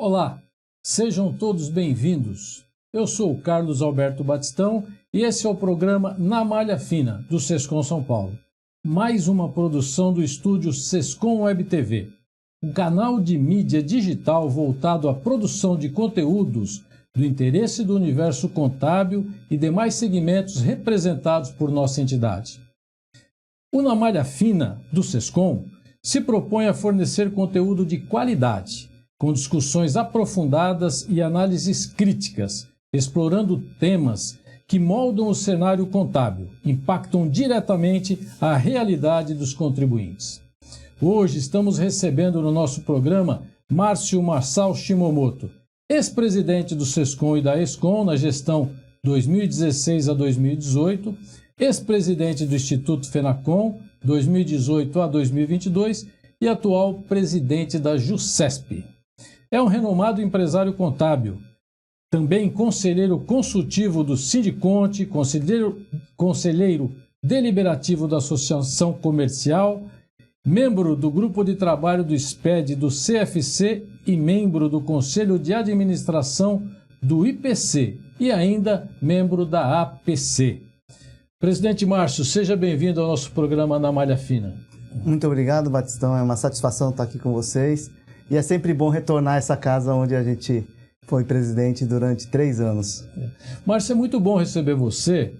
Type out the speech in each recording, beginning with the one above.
Olá, sejam todos bem-vindos. Eu sou o Carlos Alberto Batistão e esse é o programa Na Malha Fina, do Sescom São Paulo. Mais uma produção do estúdio Sescom Web TV, um canal de mídia digital voltado à produção de conteúdos do interesse do universo contábil e demais segmentos representados por nossa entidade. O Na Malha Fina, do Sescom, se propõe a fornecer conteúdo de qualidade, com discussões aprofundadas e análises críticas, explorando temas que moldam o cenário contábil, impactam diretamente a realidade dos contribuintes. Hoje estamos recebendo no nosso programa Márcio Marçal Shimomoto, ex-presidente do Sescom e da Escom na gestão 2016 a 2018, ex-presidente do Instituto Fenacom 2018 a 2022 e atual presidente da JUSCESP. É um renomado empresário contábil, também conselheiro consultivo do Sindiconte, conselheiro deliberativo da Associação Comercial, membro do grupo de trabalho do SPED do CFC e membro do Conselho de Administração do IPC e ainda membro da APC. Presidente Márcio, seja bem-vindo ao nosso programa Na Malha Fina. Muito obrigado, Batistão. É uma satisfação estar aqui com vocês. E é sempre bom retornar a essa casa onde a gente foi presidente durante 3 anos. Márcio, é muito bom receber você,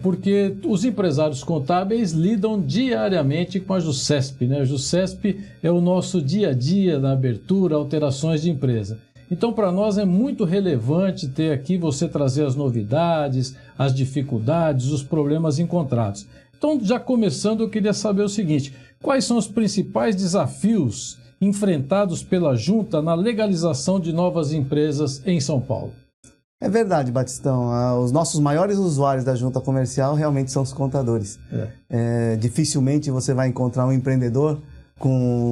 porque os empresários contábeis lidam diariamente com a JUSCESP, né? A JUSCESP é o nosso dia a dia na abertura, alterações de empresa. Então, para nós é muito relevante ter aqui você trazer as novidades, as dificuldades, os problemas encontrados. Então, já começando, eu queria saber o seguinte: quais são os principais desafios enfrentados pela Junta na legalização de novas empresas em São Paulo? É verdade, Batistão. Os nossos maiores usuários da Junta Comercial realmente são os contadores. Dificilmente você vai encontrar um empreendedor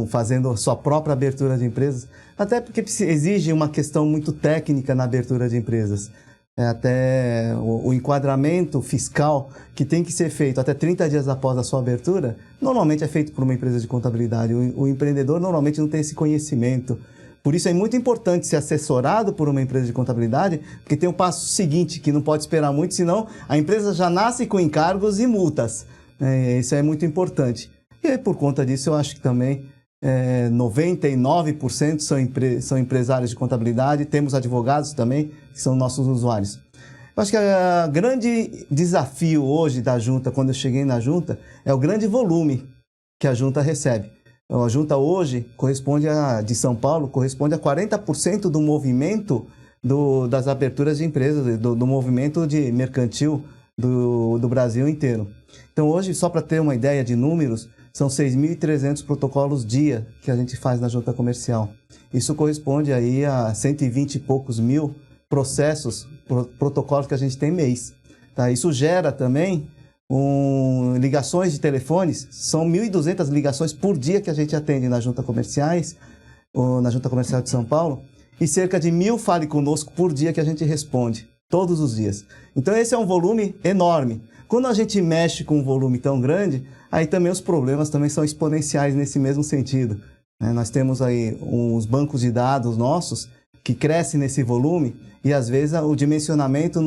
fazendo sua própria abertura de empresas, até porque exige uma questão muito técnica na abertura de empresas. Até o enquadramento fiscal que tem que ser feito até 30 dias após a sua abertura, normalmente é feito por uma empresa de contabilidade. O empreendedor normalmente não tem esse conhecimento. Por isso é muito importante ser assessorado por uma empresa de contabilidade, porque tem o passo seguinte, que não pode esperar muito, senão a empresa já nasce com encargos e multas. Isso é muito importante. E por conta disso, eu acho que também 99% são empresários de contabilidade. Temos advogados também, que são nossos usuários. Eu acho que o grande desafio hoje da Junta, quando eu cheguei na Junta, é o grande volume que a Junta recebe. A Junta hoje, de São Paulo, corresponde a 40% do movimento das aberturas de empresas, do movimento de mercantil do Brasil inteiro. Então hoje, só para ter uma ideia de números, são 6.300 protocolos dia que a gente faz na Junta Comercial. Isso corresponde aí a 120 e poucos mil protocolos que a gente tem mês. Tá? Isso gera também ligações de telefones, são 1.200 ligações por dia que a gente atende na Junta Comercial de São Paulo, e cerca de 1.000 fale conosco por dia que a gente responde, todos os dias. Então esse é um volume enorme. Quando a gente mexe com um volume tão grande, aí também os problemas também são exponenciais nesse mesmo sentido. Nós temos aí uns bancos de dados nossos que crescem nesse volume e às vezes o dimensionamento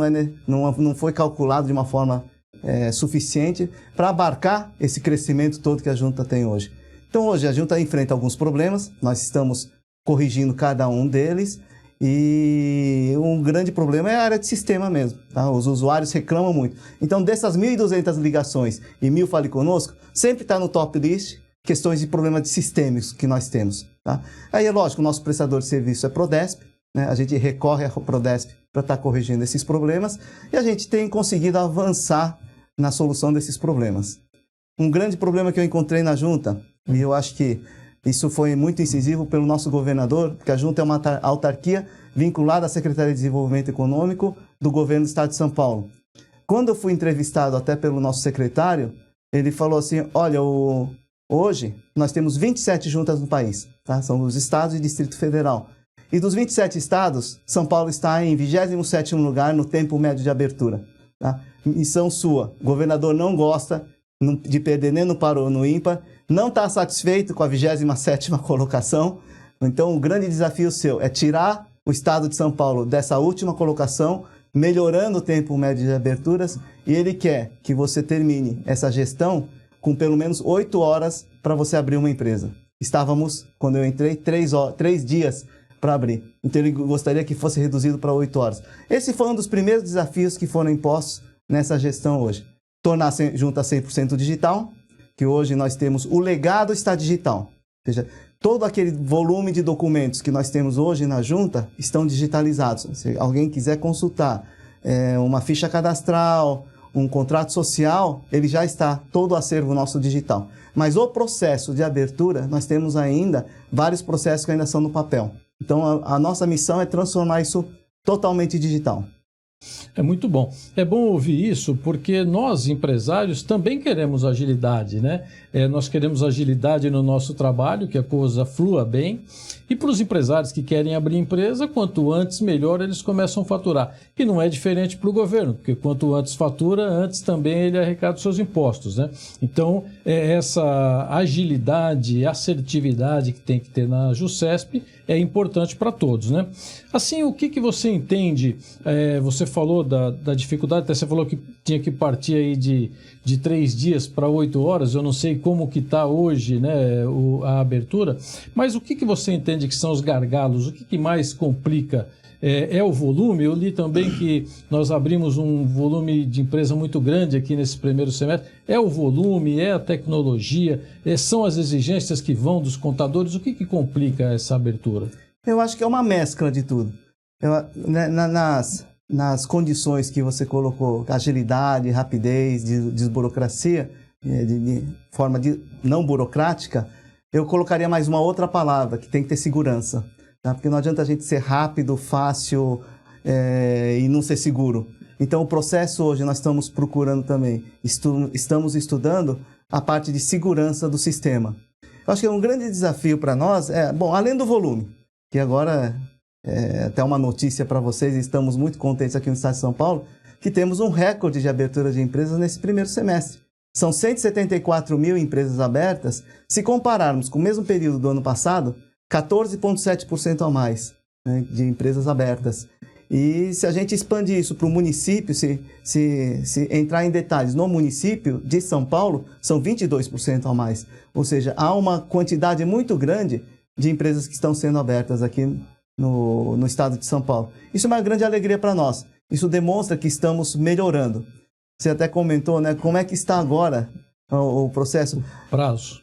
não foi calculado de uma forma suficiente para abarcar esse crescimento todo que a Junta tem hoje. Então hoje a Junta enfrenta alguns problemas, nós estamos corrigindo cada um deles. E um grande problema é a área de sistema mesmo, tá? Os usuários reclamam muito. Então, dessas 1.200 ligações e 1.000 fale conosco, sempre está no top list questões de problema de sistemas que nós temos, tá? Aí é lógico, o nosso prestador de serviço é Prodesp, né? A gente recorre à Prodesp para estar corrigindo esses problemas e a gente tem conseguido avançar na solução desses problemas. Um grande problema que eu encontrei na Junta, e eu acho que isso foi muito incisivo pelo nosso governador, porque a Junta é uma autarquia vinculada à Secretaria de Desenvolvimento Econômico do Governo do Estado de São Paulo. Quando eu fui entrevistado até pelo nosso secretário, ele falou assim: olha, hoje nós temos 27 juntas no país, tá? São os estados e Distrito Federal. E dos 27 estados, São Paulo está em 27º lugar no tempo médio de abertura. Tá? Missão sua, o governador não gosta de perder nem no par ou no ímpar, não está satisfeito com a 27ª colocação, Então, o grande desafio seu é tirar o estado de São Paulo dessa última colocação, melhorando o tempo médio de aberturas, e ele quer que você termine essa gestão com pelo menos 8 horas para você abrir uma empresa. Estávamos, quando eu entrei, 3 dias para abrir. Então, ele gostaria que fosse reduzido para 8 horas. Esse foi um dos primeiros desafios que foram impostos nessa gestão hoje. Tornar a Junta 100% digital, que hoje nós temos o legado está digital. Ou seja, todo aquele volume de documentos que nós temos hoje na Junta estão digitalizados. Se alguém quiser consultar uma ficha cadastral, um contrato social, ele já está todo o acervo nosso digital. Mas o processo de abertura, nós temos ainda vários processos que ainda são no papel. Então, a nossa missão é transformar isso totalmente digital. É muito bom. É bom ouvir isso porque nós, empresários, também queremos agilidade, né? Nós queremos agilidade no nosso trabalho, que a coisa flua bem. E para os empresários que querem abrir empresa, quanto antes, melhor eles começam a faturar. E não é diferente para o governo, porque quanto antes fatura, antes também ele arrecada os seus impostos, né? Então, essa agilidade e assertividade que tem que ter na JUSCESP é importante para todos, né? Assim, o que você entende? Você falou da dificuldade, até você falou que tinha que partir aí de 3 dias para 8 horas, eu não sei como que está hoje, né, a abertura, mas o que você entende que são os gargalos? O que mais complica? É o volume? Eu li também que nós abrimos um volume de empresa muito grande aqui nesse primeiro semestre. É o volume? É a tecnologia? São as exigências que vão dos contadores? O que complica essa abertura? Eu acho que é uma mescla de tudo. Nas condições que você colocou, agilidade, rapidez, desburocracia, de forma não burocrática, eu colocaria mais uma outra palavra, que tem que ter segurança. Tá? Porque não adianta a gente ser rápido, fácil e não ser seguro. Então, o processo hoje, nós estamos procurando também, estamos estudando a parte de segurança do sistema. Eu acho que um grande desafio para nós além do volume, que agora até uma notícia para vocês, estamos muito contentes aqui no estado de São Paulo, que temos um recorde de abertura de empresas nesse primeiro semestre. São 174 mil empresas abertas. Se compararmos com o mesmo período do ano passado, 14,7% a mais, né, de empresas abertas. E se a gente expandir isso para o município, se entrar em detalhes, no município de São Paulo, são 22% a mais. Ou seja, há uma quantidade muito grande de empresas que estão sendo abertas aqui no estado de São Paulo. Isso é uma grande alegria para nós. Isso demonstra que estamos melhorando. Você até comentou, né? Como é que está agora o processo?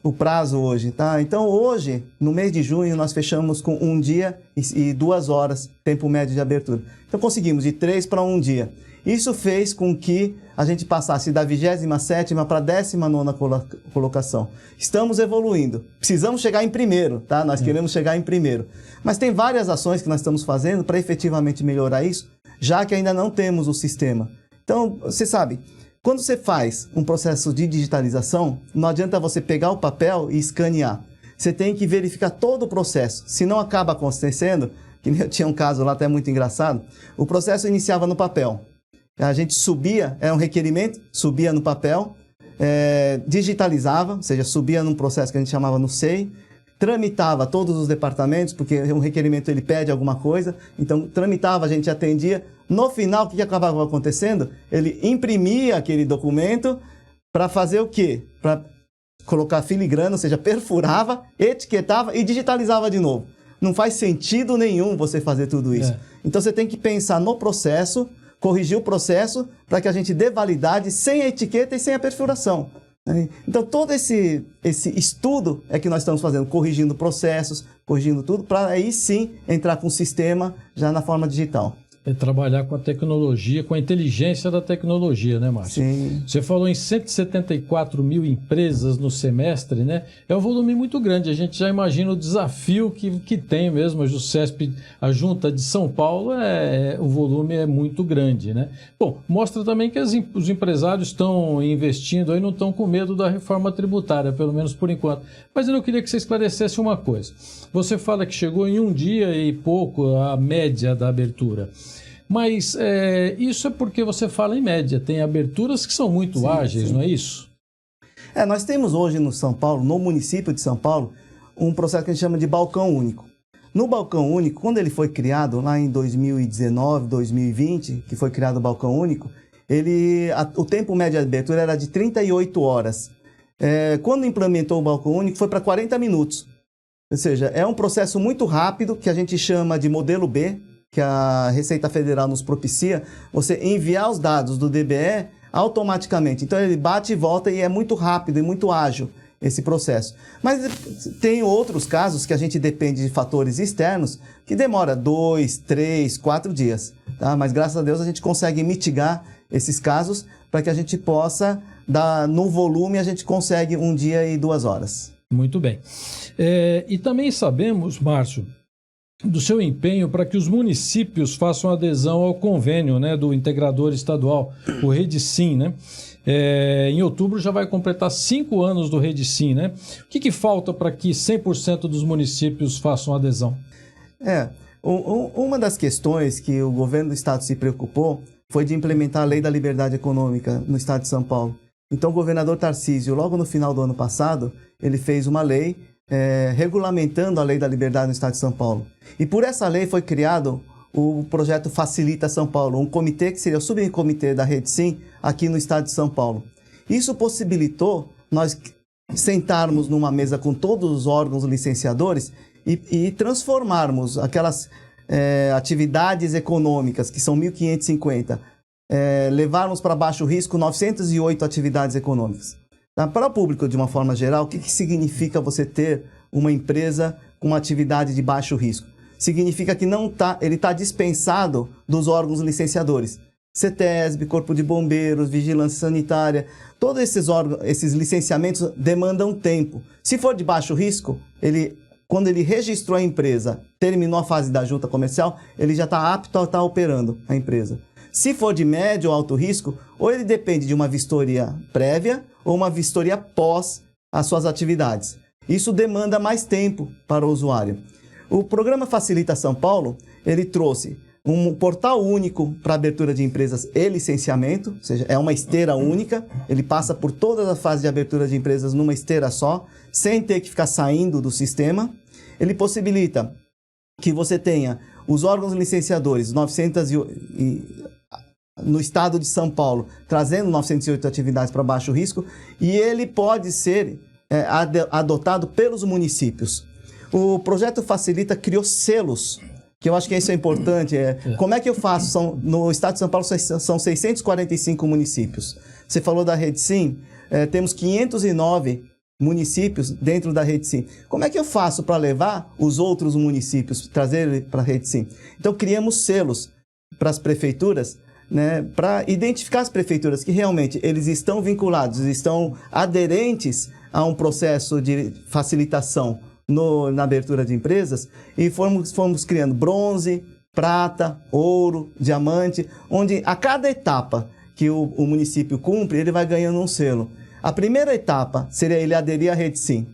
O prazo hoje, tá? Então, hoje, no mês de junho, nós fechamos com 1 dia e 2 horas, tempo médio de abertura. Então, conseguimos de 3 para 1 dia. Isso fez com que a gente passasse da 27ª para a 19ª colocação. Estamos evoluindo. Precisamos chegar em primeiro, tá? Nós queremos chegar em primeiro. Mas tem várias ações que nós estamos fazendo para efetivamente melhorar isso, já que ainda não temos o sistema. Então, você sabe, quando você faz um processo de digitalização, não adianta você pegar o papel e escanear. Você tem que verificar todo o processo. Se não acaba acontecendo, que eu tinha um caso lá até muito engraçado, o processo iniciava no papel. A gente subia, era um requerimento, subia no papel, digitalizava, ou seja, subia num processo que a gente chamava no SEI, tramitava todos os departamentos, porque um requerimento ele pede alguma coisa, então tramitava, a gente atendia. No final, o que acabava acontecendo? Ele imprimia aquele documento para fazer o quê? Para colocar filigrana, ou seja, perfurava, etiquetava e digitalizava de novo. Não faz sentido nenhum você fazer tudo isso. Então você tem que pensar no processo, corrigir o processo para que a gente dê validade sem a etiqueta e sem a perfuração. Então, todo esse estudo é que nós estamos fazendo, corrigindo processos, corrigindo tudo, para aí sim entrar com o sistema já na forma digital. Trabalhar com a tecnologia, com a inteligência da tecnologia, né, Márcio? Sim. Você falou em 174 mil empresas no semestre, né? É um volume muito grande. A gente já imagina o desafio que tem mesmo. A JUSCESP, a Junta de São Paulo, o volume é muito grande, né? Bom, mostra também que os empresários estão investindo aí, não estão com medo da reforma tributária, pelo menos por enquanto. Mas eu queria que você esclarecesse uma coisa. Você fala que chegou em 1 dia e pouco a média da abertura. Mas isso é porque você fala em média. Tem aberturas que são muito ágeis, não é isso? Nós temos hoje no São Paulo, no município de São Paulo, um processo que a gente chama de balcão único. No Balcão Único, quando ele foi criado, lá em 2019, 2020, que foi criado o Balcão Único, o tempo médio de abertura era de 38 horas. Quando implementou o Balcão Único, foi para 40 minutos. Ou seja, é um processo muito rápido, que a gente chama de modelo B, que a Receita Federal nos propicia, você enviar os dados do DBE automaticamente. Então, ele bate e volta e é muito rápido e muito ágil esse processo. Mas tem outros casos que a gente depende de fatores externos que demora 2, 3, 4 dias. Tá? Mas, graças a Deus, a gente consegue mitigar esses casos para que a gente possa, no volume, a gente consegue 1 dia e 2 horas. Muito bem. E também sabemos, Márcio, do seu empenho para que os municípios façam adesão ao convênio, né, do integrador estadual, o REDSIM, né? Em outubro já vai completar 5 anos do REDSIM, né? O que falta para que 100% dos municípios façam adesão? Uma das questões que o governo do estado se preocupou foi de implementar a Lei da Liberdade Econômica no estado de São Paulo. Então, o governador Tarcísio, logo no final do ano passado, ele fez uma lei regulamentando a Lei da Liberdade no estado de São Paulo. E por essa lei foi criado o projeto Facilita São Paulo, um comitê que seria o subcomitê da REDSIM aqui no estado de São Paulo. Isso possibilitou nós sentarmos numa mesa com todos os órgãos licenciadores e transformarmos aquelas atividades econômicas, que são 1.550, levarmos para baixo risco 908 atividades econômicas. Para o público, de uma forma geral, o que significa você ter uma empresa com uma atividade de baixo risco? Significa que ele está dispensado dos órgãos licenciadores. CETESB, Corpo de Bombeiros, Vigilância Sanitária, todos esses licenciamentos demandam tempo. Se for de baixo risco, quando ele registrou a empresa, terminou a fase da junta comercial, ele já está apto a estar operando a empresa. Se for de médio ou alto risco, ou ele depende de uma vistoria prévia ou uma vistoria pós as suas atividades. Isso demanda mais tempo para o usuário. O programa Facilita São Paulo, ele trouxe um portal único para abertura de empresas e licenciamento, ou seja, é uma esteira única, ele passa por todas as fases de abertura de empresas numa esteira só, sem ter que ficar saindo do sistema. Ele possibilita que você tenha os órgãos licenciadores, no estado de São Paulo, trazendo 908 atividades para baixo risco, e ele pode ser adotado pelos municípios. O projeto Facilita criou selos, que eu acho que isso é importante. Como é que eu faço? No estado de São Paulo são 645 municípios. Você falou da REDSIM, temos 509 municípios dentro da REDSIM. Como é que eu faço para levar os outros municípios, trazer para a REDSIM? Então, criamos selos para as prefeituras, né, para identificar as prefeituras que realmente eles estão vinculados, estão aderentes a um processo de facilitação na abertura de empresas, e fomos criando bronze, prata, ouro, diamante, onde a cada etapa que o município cumpre, ele vai ganhando um selo. A primeira etapa seria ele aderir à REDSIM.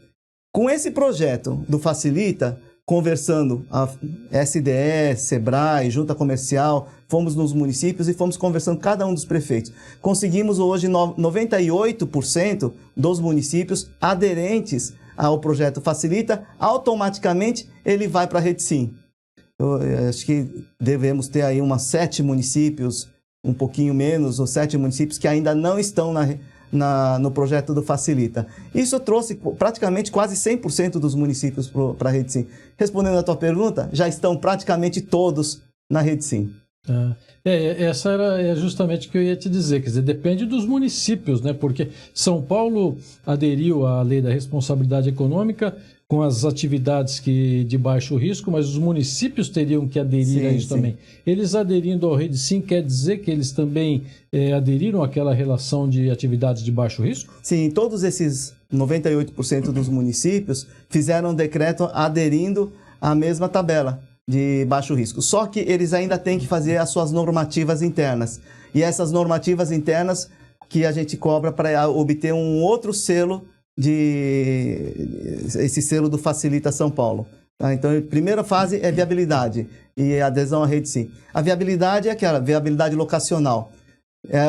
Com esse projeto do Facilita, conversando a SDE, SEBRAE, Junta Comercial, fomos nos municípios e fomos conversando com cada um dos prefeitos. Conseguimos hoje 98% dos municípios aderentes ao projeto Facilita, automaticamente ele vai para a REDSIM. Eu acho que devemos ter aí umas 7 municípios, um pouquinho menos, ou 7 municípios que ainda não estão no projeto do Facilita. Isso trouxe praticamente quase 100% dos municípios para a REDSIM. Respondendo à tua pergunta, já estão praticamente todos na REDSIM. Essa era justamente o que eu ia te dizer, quer dizer, depende dos municípios, né? Porque São Paulo aderiu à Lei da Responsabilidade Econômica com as atividades de baixo risco, mas os municípios teriam que aderir a isso também. Eles aderindo ao REDSIM, quer dizer que eles também aderiram àquela relação de atividades de baixo risco? Sim, todos esses 98% dos municípios fizeram um decreto aderindo à mesma tabela de baixo risco. Só que eles ainda têm que fazer as suas normativas internas. E essas normativas internas que a gente cobra para obter um outro selo, esse selo do Facilita São Paulo. Tá? Então, a primeira fase é viabilidade e adesão à REDSIM. A viabilidade é aquela viabilidade locacional,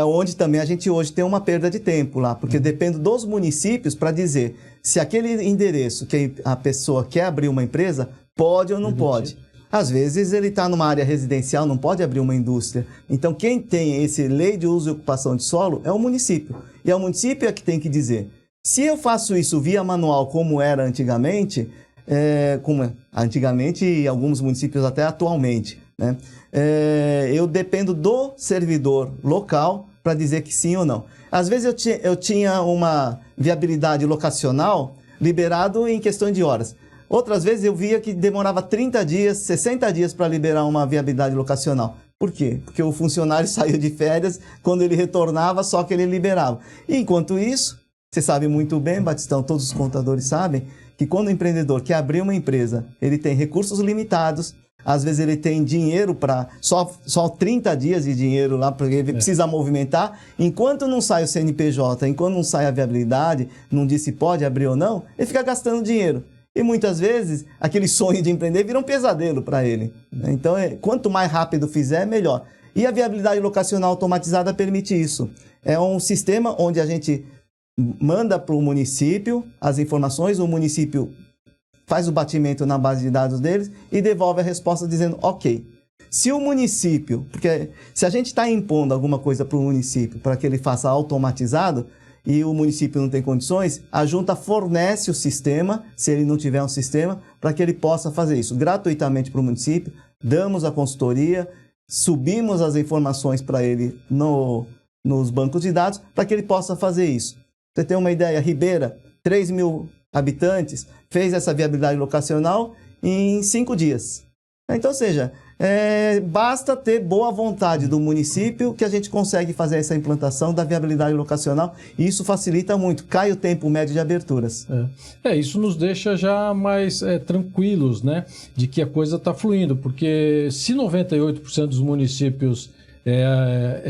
onde também a gente hoje tem uma perda de tempo lá, porque depende dos municípios para dizer se aquele endereço que a pessoa quer abrir uma empresa Pode ou não pode? Às vezes ele está numa área residencial, não pode abrir uma indústria. Então quem tem esse lei de uso e ocupação de solo é o município. E é o município que tem que dizer. Se eu faço isso via manual como era antigamente, antigamente e alguns municípios até atualmente, né? Eu dependo do servidor local para dizer que sim ou não. Às vezes eu tinha uma viabilidade locacional liberado em questão de horas. Outras vezes eu via que demorava 30 dias, 60 dias para liberar uma viabilidade locacional. Por quê? Porque o funcionário saiu de férias, quando ele retornava, só que ele liberava. E enquanto isso, você sabe muito bem, Batistão, todos os contadores sabem, que quando o empreendedor quer abrir uma empresa, ele tem recursos limitados, às vezes ele tem dinheiro para só 30 dias de dinheiro lá, porque ele precisa movimentar. Enquanto não sai o CNPJ, enquanto não sai a viabilidade, não diz se pode abrir ou não, ele fica gastando dinheiro. E muitas vezes, aquele sonho de empreender vira um pesadelo para ele. Então, quanto mais rápido fizer, melhor. E a viabilidade locacional automatizada permite isso. É um sistema onde a gente manda para o município as informações, o município faz o batimento na base de dados deles e devolve a resposta dizendo ok. Se o município, porque se a gente está impondo alguma coisa para o município para que ele faça automatizado, e o município não tem condições, a junta fornece o sistema, se ele não tiver um sistema, para que ele possa fazer isso gratuitamente para o município, damos a consultoria, subimos as informações para ele nos bancos de dados, para que ele possa fazer isso. Você tem uma ideia, Ribeira, 3 mil habitantes, fez essa viabilidade locacional em 5 dias. Então, ou seja, basta ter boa vontade do município que a gente consegue fazer essa implantação da viabilidade locacional e isso facilita muito, cai o tempo médio de aberturas. Isso nos deixa já mais tranquilos, né, de que a coisa está fluindo, porque se 98% dos municípios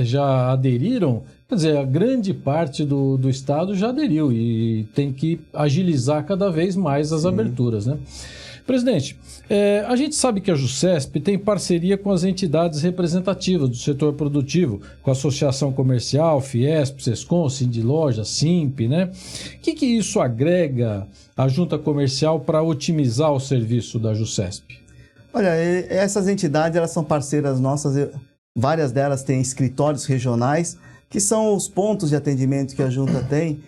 já aderiram, quer dizer, a grande parte do estado já aderiu e tem que agilizar cada vez mais as aberturas, né? Presidente, a gente sabe que a JUSCESP tem parceria com as entidades representativas do setor produtivo, com a Associação Comercial, Fiesp, Sescom, Sindiloja, Simp, né? O que isso agrega à junta comercial para otimizar o serviço da JUSCESP? Olha, essas entidades elas são parceiras nossas, várias delas têm escritórios regionais, que são os pontos de atendimento que a junta tem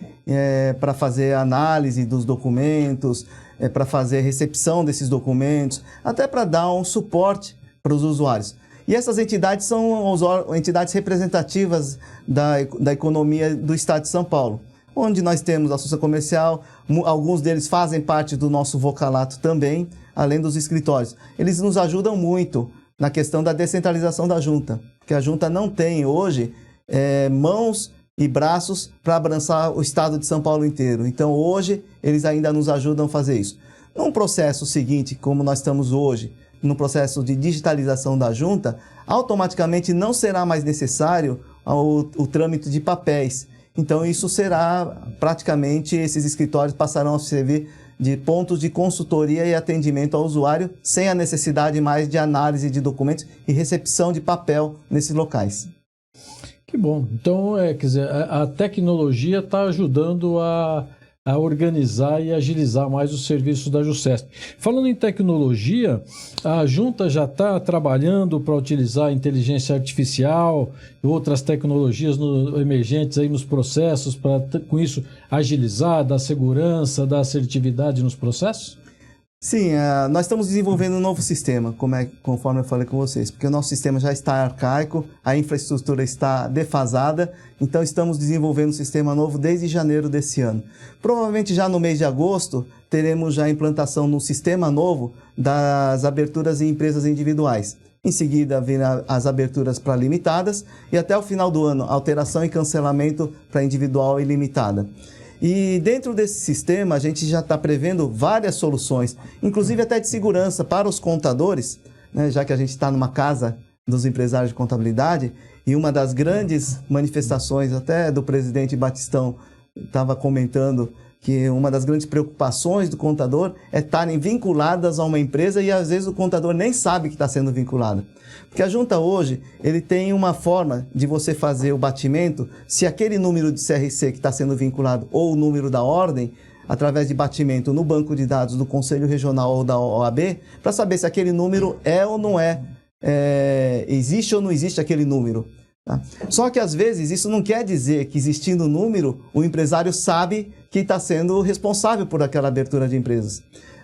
para fazer análise dos documentos, para fazer recepção desses documentos, até para dar um suporte para os usuários. E essas entidades são entidades representativas da economia do Estado de São Paulo, onde nós temos a Associação Comercial, alguns deles fazem parte do nosso vocalato também, além dos escritórios. Eles nos ajudam muito na questão da descentralização da junta, porque a junta não tem hoje mãos e braços para abraçar o estado de São Paulo inteiro. Então, hoje, eles ainda nos ajudam a fazer isso. Num processo seguinte, como nós estamos hoje, no processo de digitalização da junta, automaticamente não será mais necessário o trâmite de papéis. Então, isso será, praticamente, esses escritórios passarão a servir de pontos de consultoria e atendimento ao usuário, sem a necessidade mais de análise de documentos e recepção de papel nesses locais. Que bom. Então, quer dizer, a tecnologia está ajudando a organizar e agilizar mais os serviços da JUSCESP. Falando em tecnologia, a junta já está trabalhando para utilizar a inteligência artificial e outras tecnologias emergentes aí nos processos para, com isso, agilizar, dar segurança, dar assertividade nos processos? Sim, nós estamos desenvolvendo um novo sistema, conforme eu falei com vocês, porque o nosso sistema já está arcaico, a infraestrutura está defasada, então estamos desenvolvendo um sistema novo desde janeiro desse ano. Provavelmente já no mês de agosto teremos já a implantação no sistema novo das aberturas em empresas individuais. Em seguida virão as aberturas para limitadas e até o final do ano, alteração e cancelamento para individual e limitada. E dentro desse sistema, a gente já está prevendo várias soluções, inclusive até de segurança para os contadores, né, já que a gente está numa casa dos empresários de contabilidade, e uma das grandes manifestações até do presidente Batistão estava comentando que uma das grandes preocupações do contador é estarem vinculadas a uma empresa e às vezes o contador nem sabe que está sendo vinculado. Porque a junta hoje, ele tem uma forma de você fazer o batimento, se aquele número de CRC que está sendo vinculado ou o número da ordem, através de batimento no banco de dados do Conselho Regional ou da OAB, para saber se aquele número é ou não é, existe ou não existe aquele número. Tá? Só que às vezes isso não quer dizer que existindo o número, o empresário sabe que está sendo responsável por aquela abertura de empresas.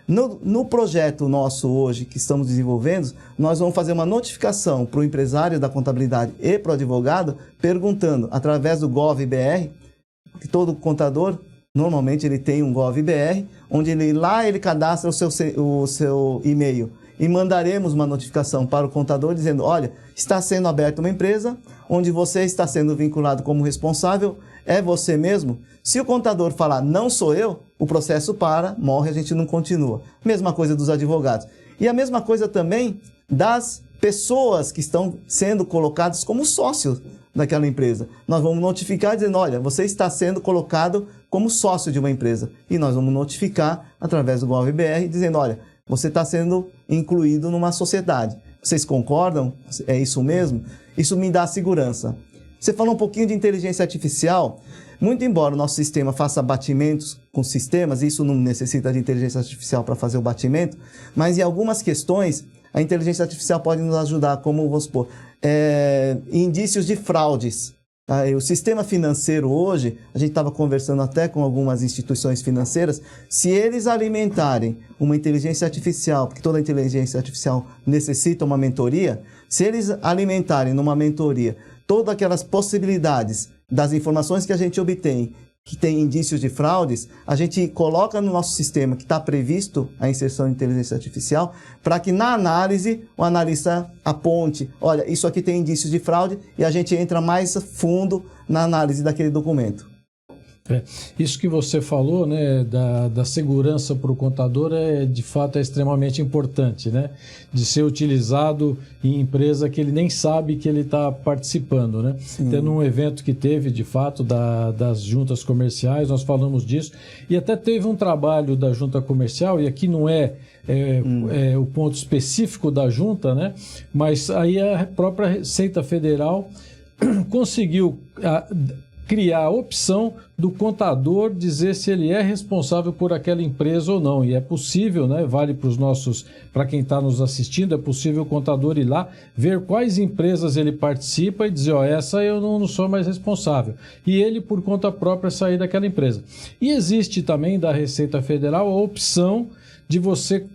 No projeto nosso hoje, que estamos desenvolvendo, nós vamos fazer uma notificação para o empresário da contabilidade e para o advogado, perguntando, através do Gov.br, que todo contador, normalmente ele tem um Gov.br, onde ele cadastra o seu e-mail. E mandaremos uma notificação para o contador dizendo, olha, está sendo aberta uma empresa, onde você está sendo vinculado como responsável, é você mesmo? Se o contador falar, não sou eu, o processo morre, a gente não continua. Mesma coisa dos advogados. E a mesma coisa também das pessoas que estão sendo colocadas como sócios daquela empresa. Nós vamos notificar dizendo, olha, você está sendo colocado como sócio de uma empresa. E nós vamos notificar através do Gov.br dizendo, olha, você está sendo incluído numa sociedade. Vocês concordam? É isso mesmo? Isso me dá segurança. Você falou um pouquinho de inteligência artificial. Muito embora o nosso sistema faça batimentos com sistemas, isso não necessita de inteligência artificial para fazer o batimento, mas em algumas questões a inteligência artificial pode nos ajudar, como vamos supor, indícios de fraudes. Tá? O sistema financeiro hoje, a gente estava conversando até com algumas instituições financeiras, se eles alimentarem uma inteligência artificial, porque toda inteligência artificial necessita uma mentoria, se eles alimentarem numa mentoria todas aquelas possibilidades das informações que a gente obtém, que tem indícios de fraudes, a gente coloca no nosso sistema que está previsto a inserção de inteligência artificial, para que na análise o analista aponte, olha, isso aqui tem indícios de fraude, e a gente entra mais fundo na análise daquele documento. Isso que você falou, né, da segurança para o contador de fato é extremamente importante, né, de ser utilizado em empresa que ele nem sabe que ele está participando, né. Tendo um evento que teve de fato das juntas comerciais, nós falamos disso, e até teve um trabalho da junta comercial, e aqui não é o ponto específico da junta, né, mas aí a própria Receita Federal conseguiu criar a opção do contador dizer se ele é responsável por aquela empresa ou não. E é possível, né? Vale para quem está nos assistindo, é possível o contador ir lá, ver quais empresas ele participa e dizer, essa eu não sou mais responsável. E ele, por conta própria, sair daquela empresa. E existe também da Receita Federal a opção de você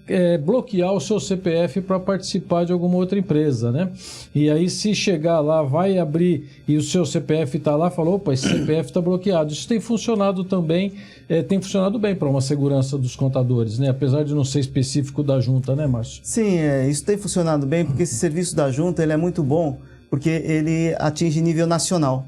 bloquear o seu CPF para participar de alguma outra empresa, né? E aí, se chegar lá, vai abrir e o seu CPF está lá, falou, opa, esse CPF está bloqueado. Isso tem funcionado também, tem funcionado bem para uma segurança dos contadores, né? Apesar de não ser específico da junta, né, Márcio? Sim, isso tem funcionado bem, porque esse serviço da junta ele é muito bom, porque ele atinge nível nacional.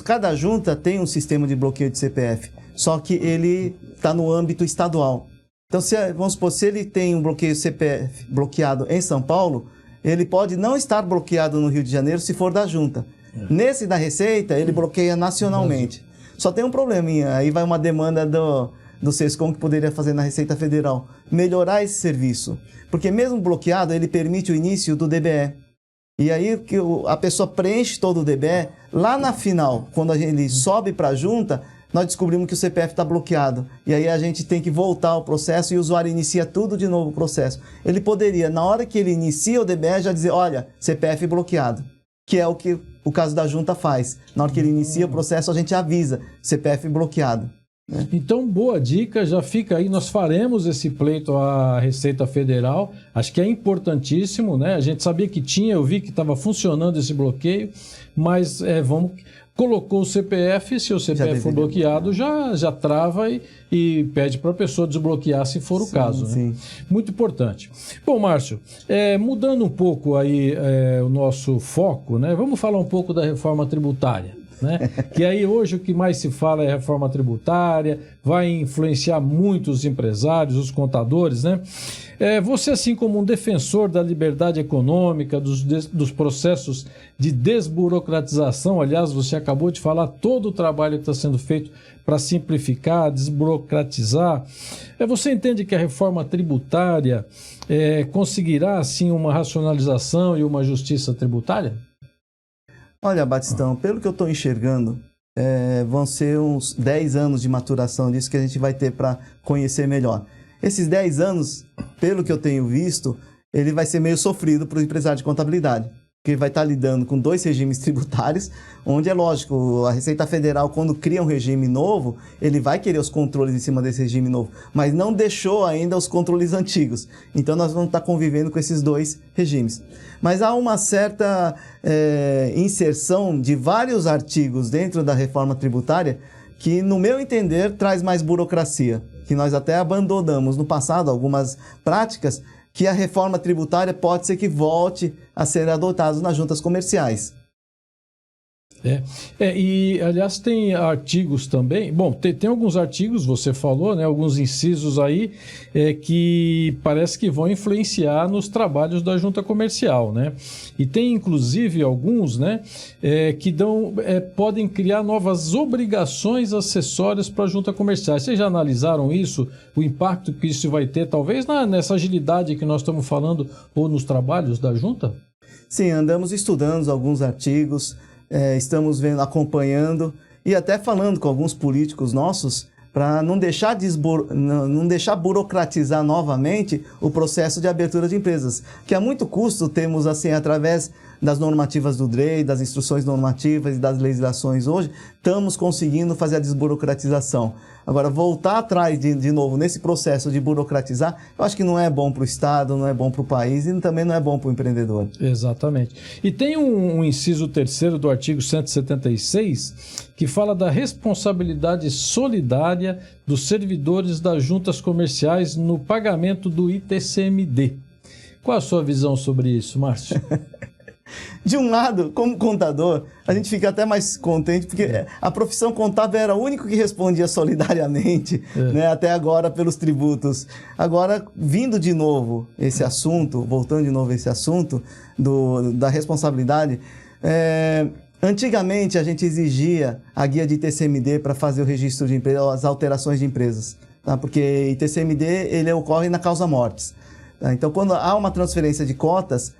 Cada junta tem um sistema de bloqueio de CPF, só que ele está no âmbito estadual. Então, vamos supor, se ele tem um bloqueio CPF bloqueado em São Paulo, ele pode não estar bloqueado no Rio de Janeiro se for da junta. Nesse da Receita, ele bloqueia nacionalmente. Só tem um probleminha, aí vai uma demanda do SESCOM que poderia fazer na Receita Federal. Melhorar esse serviço. Porque mesmo bloqueado, ele permite o início do DBE. E aí a pessoa preenche todo o DBE, lá na final, quando ele sobe para a junta, nós descobrimos que o CPF está bloqueado. E aí a gente tem que voltar ao processo e o usuário inicia tudo de novo o processo. Ele poderia, na hora que ele inicia o DBE, já dizer, olha, CPF bloqueado. Que é o que o caso da junta faz. Na hora que ele inicia o processo, a gente avisa, CPF bloqueado. Então, boa dica, já fica aí, nós faremos esse pleito à Receita Federal, acho que é importantíssimo, né? A gente sabia que tinha, eu vi que estava funcionando esse bloqueio, mas colocou o CPF, se o CPF for bloqueado, já trava e pede para a pessoa desbloquear se for o caso. Né? Muito importante. Bom, Márcio, mudando um pouco aí o nosso foco, né? Vamos falar um pouco da reforma tributária. Né? Que aí hoje o que mais se fala é reforma tributária, vai influenciar muito os empresários, os contadores, né? Você, assim como um defensor da liberdade econômica, dos processos de desburocratização, aliás, você acabou de falar todo o trabalho que está sendo feito para simplificar, desburocratizar, você entende que a reforma tributária conseguirá, assim, uma racionalização e uma justiça tributária? Olha, Batistão, pelo que eu estou enxergando, vão ser uns 10 anos de maturação disso que a gente vai ter para conhecer melhor. Esses 10 anos, pelo que eu tenho visto, ele vai ser meio sofrido para o empresário de contabilidade, porque ele vai estar lidando com 2 regimes tributários, onde é lógico, a Receita Federal, quando cria um regime novo, ele vai querer os controles em cima desse regime novo, mas não deixou ainda os controles antigos. Então, nós vamos estar convivendo com esses 2 regimes. Mas há uma certa inserção de vários artigos dentro da reforma tributária que, no meu entender, traz mais burocracia, que nós até abandonamos no passado algumas práticas que a reforma tributária pode ser que volte a ser adotada nas juntas comerciais. E aliás tem artigos também, bom, tem alguns artigos, você falou, né, alguns incisos aí que parece que vão influenciar nos trabalhos da junta comercial, né, e tem inclusive alguns, né, que podem criar novas obrigações acessórias para a junta comercial. Vocês já analisaram isso, o impacto que isso vai ter, talvez nessa agilidade que nós estamos falando, ou nos trabalhos da junta? Sim, andamos estudando alguns artigos, estamos vendo, acompanhando e até falando com alguns políticos nossos para não deixar burocratizar novamente o processo de abertura de empresas, que a muito custo temos assim através das normativas do DREI, das instruções normativas e das legislações hoje, estamos conseguindo fazer a desburocratização. Agora, voltar atrás de novo nesse processo de burocratizar, eu acho que não é bom para o Estado, não é bom para o país e também não é bom para o empreendedor. Exatamente. E tem um inciso 3º do artigo 176 que fala da responsabilidade solidária dos servidores das juntas comerciais no pagamento do ITCMD. Qual a sua visão sobre isso, Márcio? De um lado, como contador, a gente fica até mais contente, porque a profissão contábil era o único que respondia solidariamente, né, até agora pelos tributos. Agora, vindo de novo esse assunto, voltando de novo esse assunto da responsabilidade, antigamente a gente exigia a guia de ITCMD para fazer o registro de empresas, as alterações de empresas, tá? Porque ITCMD ele ocorre na causa-mortes. Tá? Então, quando há uma transferência de cotas,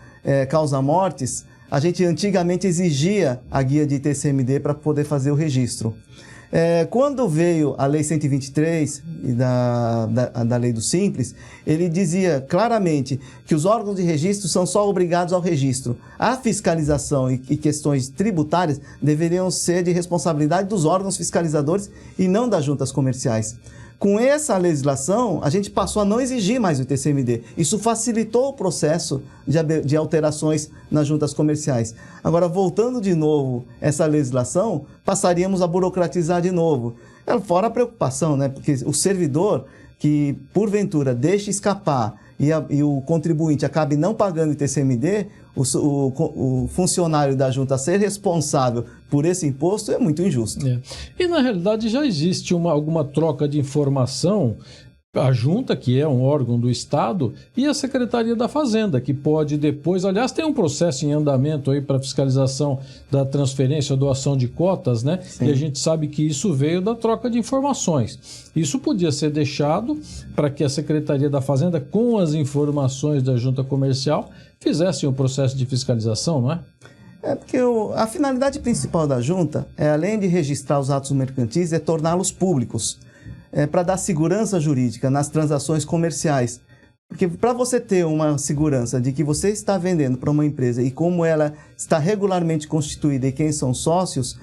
causa-mortes, a gente antigamente exigia a guia de ITCMD para poder fazer o registro. Quando veio a Lei 123 e da Lei do Simples, ele dizia claramente que os órgãos de registro são só obrigados ao registro. A fiscalização e questões tributárias deveriam ser de responsabilidade dos órgãos fiscalizadores e não das juntas comerciais. Com essa legislação, a gente passou a não exigir mais o ITCMD. Isso facilitou o processo de alterações nas juntas comerciais. Agora, voltando de novo essa legislação, passaríamos a burocratizar de novo. Fora a preocupação, né? Porque o servidor que, porventura, deixe escapar e o contribuinte acabe não pagando o ITCMD, o funcionário da junta ser responsável por esse imposto é muito injusto. E, na realidade, já existe alguma troca de informação, a junta, que é um órgão do Estado, e a Secretaria da Fazenda, que pode depois... Aliás, tem um processo em andamento aí para fiscalização da transferência, doação de cotas, né? Sim. E a gente sabe que isso veio da troca de informações. Isso podia ser deixado para que a Secretaria da Fazenda, com as informações da junta comercial, fizesse um processo de fiscalização, não é? Porque a finalidade principal da junta, além de registrar os atos mercantis, é torná-los públicos. Para dar segurança jurídica nas transações comerciais. Porque para você ter uma segurança de que você está vendendo para uma empresa e como ela está regularmente constituída e quem são sócios,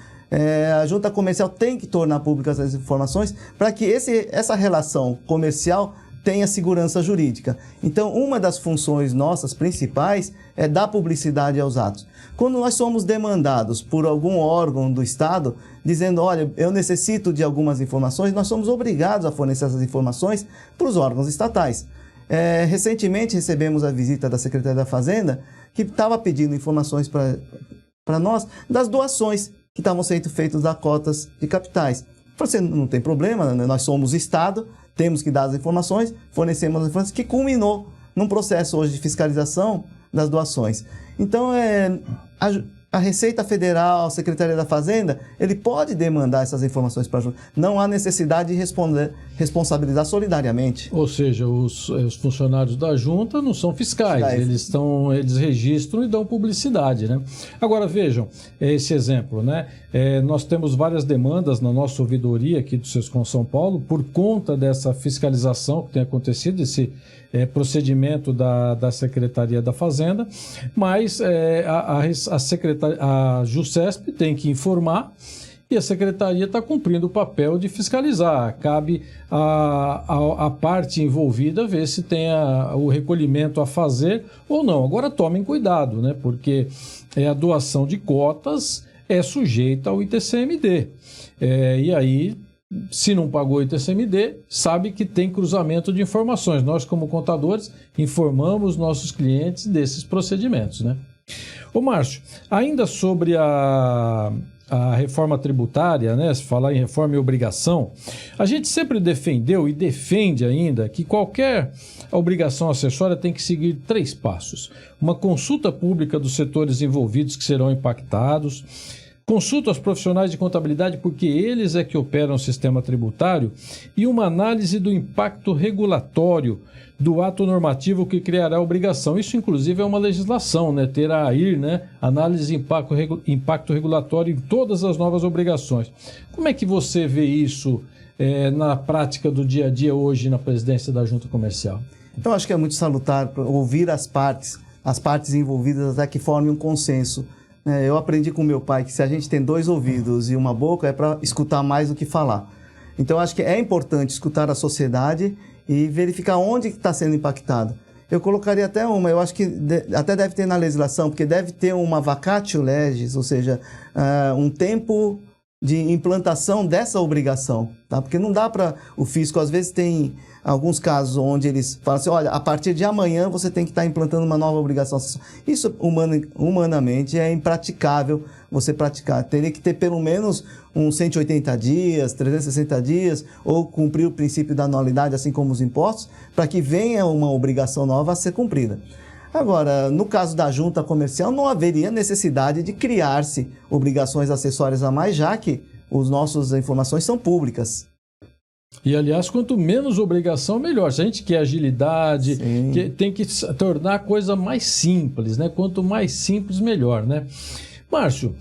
a junta comercial tem que tornar públicas as informações para que essa relação comercial tenha segurança jurídica. Então, uma das funções nossas principais é dar publicidade aos atos. Quando nós somos demandados por algum órgão do Estado, dizendo, olha, eu necessito de algumas informações, nós somos obrigados a fornecer essas informações para os órgãos estatais. Recentemente recebemos a visita da Secretaria da Fazenda, que estava pedindo informações para nós das doações que estavam sendo feitas a cotas de capitais. Falei assim, não tem problema, nós somos Estado, temos que dar as informações, fornecemos as informações, que culminou num processo hoje de fiscalização das doações. Então, a Receita Federal, a Secretaria da Fazenda, ele pode demandar essas informações para a junta. Não há necessidade de responsabilizar solidariamente. Ou seja, os funcionários da junta não são fiscais, eles registram e dão publicidade, né? Agora, vejam esse exemplo, né? Nós temos várias demandas na nossa ouvidoria aqui do Sescom São Paulo por conta dessa fiscalização que tem acontecido, esse procedimento da Secretaria da Fazenda, mas a JUSESP tem que informar e a Secretaria está cumprindo o papel de fiscalizar. Cabe a parte envolvida ver se tem o recolhimento a fazer ou não. Agora tomem cuidado, né? Porque a doação de cotas é sujeita ao ITCMD. E aí, se não pagou o ITCMD, sabe que tem cruzamento de informações. Nós, como contadores, informamos nossos clientes desses procedimentos, né? Ô Márcio, ainda sobre a reforma tributária, né? Se falar em reforma e obrigação, a gente sempre defendeu e defende ainda que qualquer obrigação acessória tem que seguir 3 passos. Uma consulta pública dos setores envolvidos que serão impactados, consulta aos profissionais de contabilidade, porque eles é que operam o sistema tributário, e uma análise do impacto regulatório do ato normativo que criará a obrigação. Isso, inclusive, é uma legislação, né? Ter a AIR, né? Análise de impacto regulatório em todas as novas obrigações. Como é que você vê isso na prática do dia a dia hoje na presidência da Junta Comercial? Então, acho que é muito salutar ouvir as partes envolvidas até que formem um consenso. Eu aprendi com meu pai que se a gente tem 2 ouvidos e uma boca é para escutar mais do que falar. Então, acho que é importante escutar a sociedade e verificar onde está sendo impactado. Eu colocaria até eu acho que até deve ter na legislação, porque deve ter uma vacatio legis, ou seja, um tempo de implantação dessa obrigação, tá? Porque não dá para o fisco, às vezes tem alguns casos onde eles falam assim, olha, a partir de amanhã você tem que estar implantando uma nova obrigação. Isso humanamente é impraticável você praticar. Teria que ter pelo menos uns 180 dias, 360 dias, ou cumprir o princípio da anualidade, assim como os impostos, para que venha uma obrigação nova a ser cumprida. Agora, no caso da junta comercial, não haveria necessidade de criar-se obrigações acessórias a mais, já que as nossas informações são públicas. E, aliás, quanto menos obrigação, melhor. Se a gente quer agilidade, tem que tornar a coisa mais simples, né? Quanto mais simples, melhor, né? Márcio,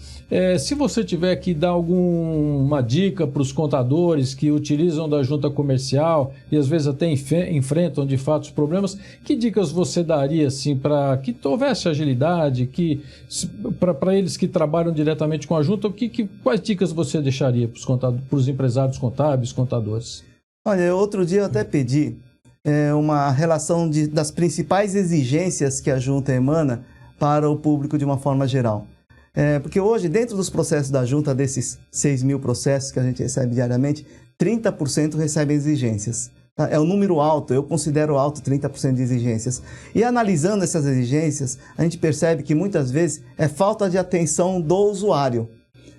se você tiver que dar alguma dica para os contadores que utilizam da junta comercial e às vezes até enfrentam de fato os problemas, que dicas você daria assim, para que houvesse agilidade, para eles que trabalham diretamente com a junta, quais dicas você deixaria para os empresários contábeis, contadores? Olha, outro dia eu até pedi uma relação das principais exigências que a junta emana para o público de uma forma geral. Porque hoje, dentro dos processos da junta, desses 6 mil processos que a gente recebe diariamente, 30% recebem exigências. Tá? É um número alto, eu considero alto 30% de exigências. E analisando essas exigências, a gente percebe que muitas vezes é falta de atenção do usuário,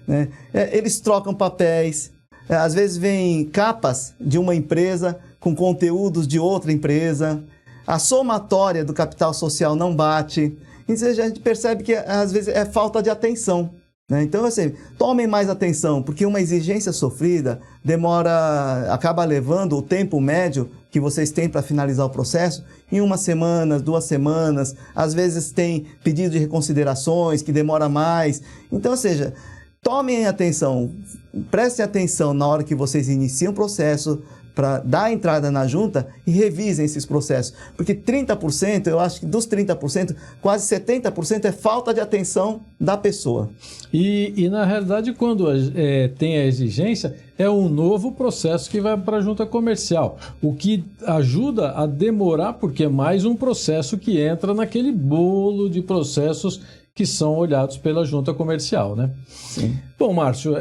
né? Eles trocam papéis, às vezes vêm capas de uma empresa com conteúdos de outra empresa, a somatória do capital social não bate. Então, a gente percebe que, às vezes, é falta de atenção, né? Então, assim, tomem mais atenção, porque uma exigência sofrida acaba levando o tempo médio que vocês têm para finalizar o processo em 1 semana, 2 semanas. Às vezes tem pedido de reconsiderações que demora mais. Então, ou seja, tomem atenção, prestem atenção na hora que vocês iniciam o processo, para dar a entrada na junta e revisem esses processos. Porque 30%, eu acho que dos 30%, quase 70% é falta de atenção da pessoa. E na realidade, quando tem a exigência, é um novo processo que vai para a junta comercial, o que ajuda a demorar, porque é mais um processo que entra naquele bolo de processos que são olhados pela junta comercial, né? Sim. Bom, Márcio,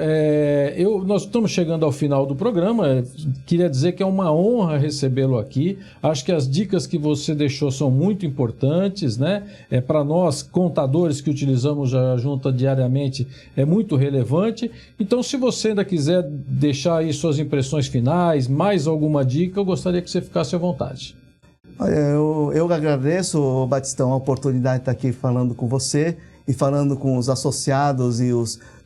nós estamos chegando ao final do programa. Queria dizer que é uma honra recebê-lo aqui. Acho que as dicas que você deixou são muito importantes, né? Para nós, contadores que utilizamos a junta diariamente, é muito relevante. Então, se você ainda quiser deixar aí suas impressões finais, mais alguma dica, eu gostaria que você ficasse à vontade. Eu agradeço, Batistão, a oportunidade de estar aqui falando com você e falando com os associados e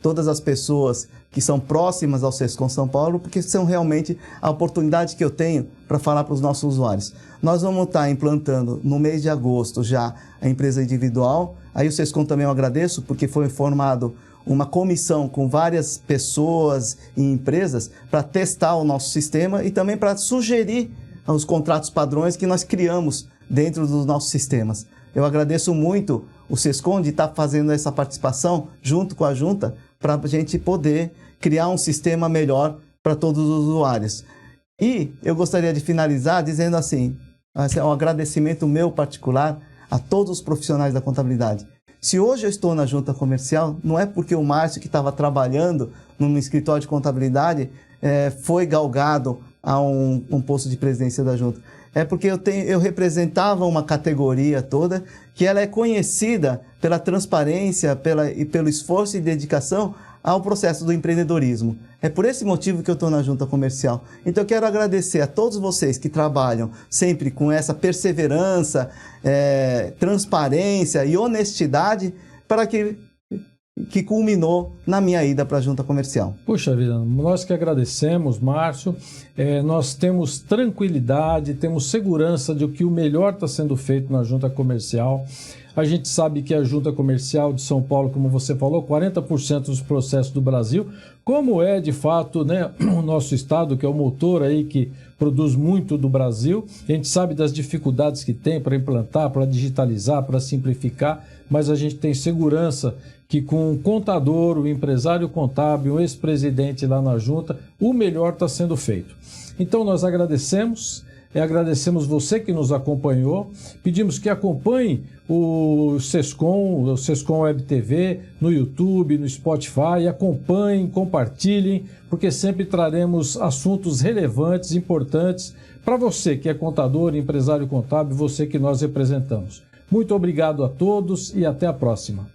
todas as pessoas que são próximas ao Sescom São Paulo, porque são realmente a oportunidade que eu tenho para falar para os nossos usuários. Nós vamos estar implantando no mês de agosto já a empresa individual. Aí o Sescom também eu agradeço, porque foi formado uma comissão com várias pessoas e empresas para testar o nosso sistema e também para sugerir os contratos padrões que nós criamos dentro dos nossos sistemas. Eu agradeço muito o Sescom de estar fazendo essa participação junto com a Junta para a gente poder criar um sistema melhor para todos os usuários. E eu gostaria de finalizar dizendo assim, um agradecimento meu particular a todos os profissionais da contabilidade. Se hoje eu estou na Junta Comercial, não é porque o Márcio, que estava trabalhando num escritório de contabilidade, foi galgado a um posto de presidência da Junta. É porque eu representava uma categoria toda que ela é conhecida pela transparência e pelo esforço e dedicação ao processo do empreendedorismo. É por esse motivo que eu estou na Junta Comercial. Então eu quero agradecer a todos vocês que trabalham sempre com essa perseverança, transparência e honestidade para que culminou na minha ida para a Junta Comercial. Puxa vida, nós que agradecemos, Márcio. Nós temos tranquilidade, temos segurança de que o melhor está sendo feito na Junta Comercial. A gente sabe que a Junta Comercial de São Paulo, como você falou, 40% dos processos do Brasil, como é de fato, né, o nosso estado, que é o motor aí que produz muito do Brasil. A gente sabe das dificuldades que tem para implantar, para digitalizar, para simplificar, mas a gente tem segurança que com o contador, o empresário contábil, o ex-presidente lá na Junta, o melhor está sendo feito. Então nós agradecemos você que nos acompanhou, pedimos que acompanhe o Sescom Web TV, no YouTube, no Spotify, acompanhem, compartilhem, porque sempre traremos assuntos relevantes, importantes, para você que é contador, empresário contábil, você que nós representamos. Muito obrigado a todos e até a próxima.